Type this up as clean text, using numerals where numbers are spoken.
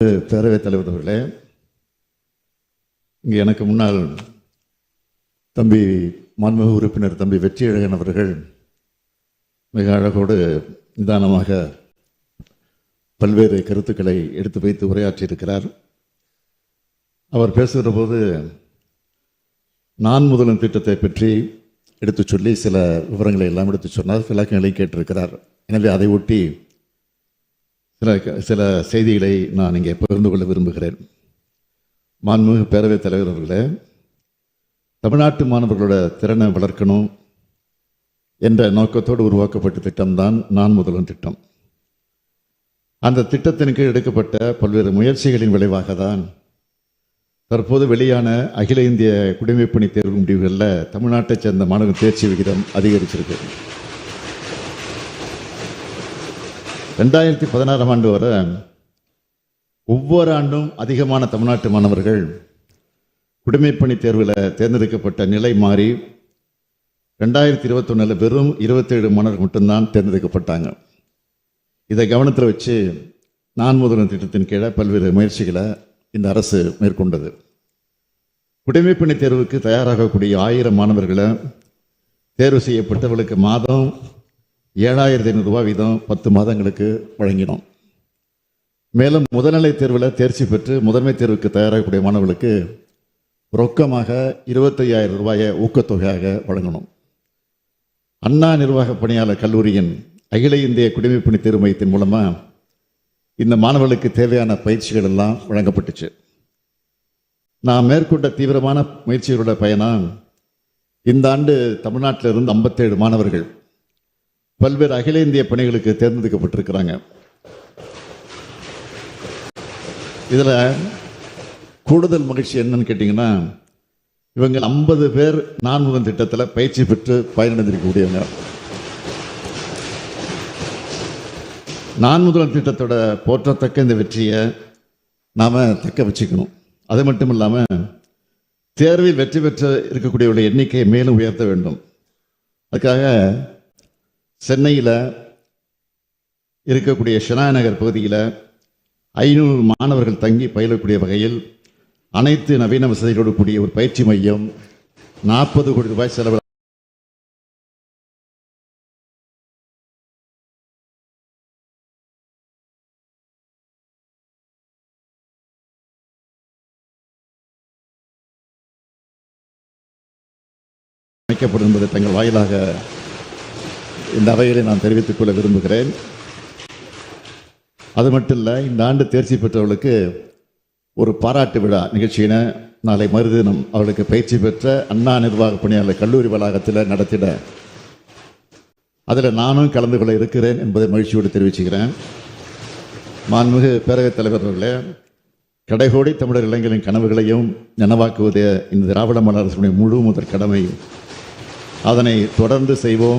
பேரவைத் தலைவர் அவர்களே, இங்கே எனக்கு முன்னால் தம்பி மாண்புமிகு உறுப்பினர் தம்பி வெற்றியழகன் அவர்கள் மிக அழகோடு நிதானமாக பல்வேறு கருத்துக்களை எடுத்து வைத்து உரையாற்றியிருக்கிறார். அவர் பேசுகிற போது நான் முதலும் திட்டத்தை பற்றி எடுத்து சொல்லி சில விவரங்களை எல்லாம் எடுத்து சொன்னார், விளக்கங்களை கேட்டிருக்கிறார். எனவே அதை ஒட்டி சில செய்திகளை நான் இங்கே பகிர்ந்து கொள்ள விரும்புகிறேன். மாண்புமிகு பேரவைத் தலைவர் அவர்களே, தமிழ்நாட்டு மாணவர்களோட திறனை வளர்க்கணும் என்ற நோக்கத்தோடு உருவாக்கப்பட்ட திட்டம்தான் நான் முதல்வன் திட்டம். அந்த திட்டத்தின் கீழ் எடுக்கப்பட்ட பல்வேறு முயற்சிகளின் விளைவாக தான் தற்போது வெளியான அகில இந்திய குடிமைப்பணி தேர்வு முடிவுகளில் தமிழ்நாட்டைச் சேர்ந்த மாணவர் தேர்ச்சி விகிதம் அதிகரிச்சிருக்கு. 2016 ஆண்டு வரை ஒவ்வொரு ஆண்டும் அதிகமான தமிழ்நாட்டு மாணவர்கள் குடிமைப்பணி தேர்வில் தேர்ந்தெடுக்கப்பட்ட நிலை மாறி 2021 வெறும் 27 மாணவர்கள் மட்டும்தான் தேர்ந்தெடுக்கப்பட்டாங்க. இதை கவனத்தில் வச்சு நான் முதல்வன் திட்டத்தின் கீழே பல்வேறு முயற்சிகளை இந்த அரசு மேற்கொண்டது. குடிமைப்பணி தேர்வுக்கு தயாராகக்கூடிய 1000 மாணவர்களை தேர்வு செய்யப்பட்டவர்களுக்கு மாதம் 7500 ரூபாய் வீதம் 10 மாதங்களுக்கு வழங்கினோம். மேலும் முதல்நிலை தேர்வில் தேர்ச்சி பெற்று முதன்மை தேர்வுக்கு தயாராகக்கூடிய மாணவர்களுக்கு ரொக்கமாக 25,000 ரூபாயை ஊக்கத்தொகையாக வழங்கணும். அண்ணா நிர்வாக பணியாளர் கல்லூரியின் அகில இந்திய குடிமைப்பணி தேர்வு மையத்தின் மூலமாக இந்த மாணவர்களுக்கு தேவையான பயிற்சிகள் எல்லாம் வழங்கப்பட்டுச்சு. நான் மேற்கொண்ட தீவிரமான முயற்சிகளோட பயணம் இந்த ஆண்டு தமிழ்நாட்டில் இருந்து 57 மாணவர்கள் பல்வேறு அகில இந்திய பணிகளுக்கு தேர்ந்தெடுக்கப்பட்டிருக்கிறாங்க. இதில் கூடுதல் மகிழ்ச்சி என்னன்னு கேட்டிங்கன்னா, இவங்க 50 பேர் நான் முதல் திட்டத்தில் பயிற்சி பெற்று பயனடைந்திருக்கக்கூடியவங்க. நான் முதல் திட்டத்தோட போற்றத்தக்க இந்த வெற்றியை நாம் தக்க வச்சுக்கணும். அது மட்டும் இல்லாமல் தேர்வில் வெற்றி பெற்று இருக்கக்கூடியவருடைய எண்ணிக்கையை மேலும் உயர்த்த வேண்டும். அதுக்காக சென்னையில் இருக்கக்கூடிய ஷினா நகர் பகுதியில் 500 மாணவர்கள் தங்கி பயிலக்கூடிய வகையில் அனைத்து நவீன வசதிகளோடு கூடிய ஒரு பயிற்சி மையம் 40 கோடி ரூபாய் செலவில் அமைக்கப்படும் என்பதை தங்கள் வாயிலாக இந்த அவைகளை நான் தெரிவித்துக் கொள்ள விரும்புகிறேன். அது மட்டும் இல்லை, இந்த ஆண்டு தேர்ச்சி பெற்றவர்களுக்கு ஒரு பாராட்டு விழா நிகழ்ச்சியினை நாளை மறுதினம் அவர்களுக்கு பயிற்சி பெற்ற அண்ணா நிர்வாக பணியாளர் கல்லூரி வளாகத்தில் நடத்திட அதில் நானும் கலந்து கொள்ள இருக்கிறேன் என்பதை மகிழ்ச்சியோடு தெரிவிச்சுக்கிறேன். மாண்புமிகு பேரவைத் தலைவர் அவர்களே, கடைகோடி தமிழர் இளைஞர்களின் கனவுகளையும் நனவாக்குவதே இந்த திராவிட மாடல் அரசுடைய முழு முதற் கடமை. அதனை தொடர்ந்து செய்வோம்.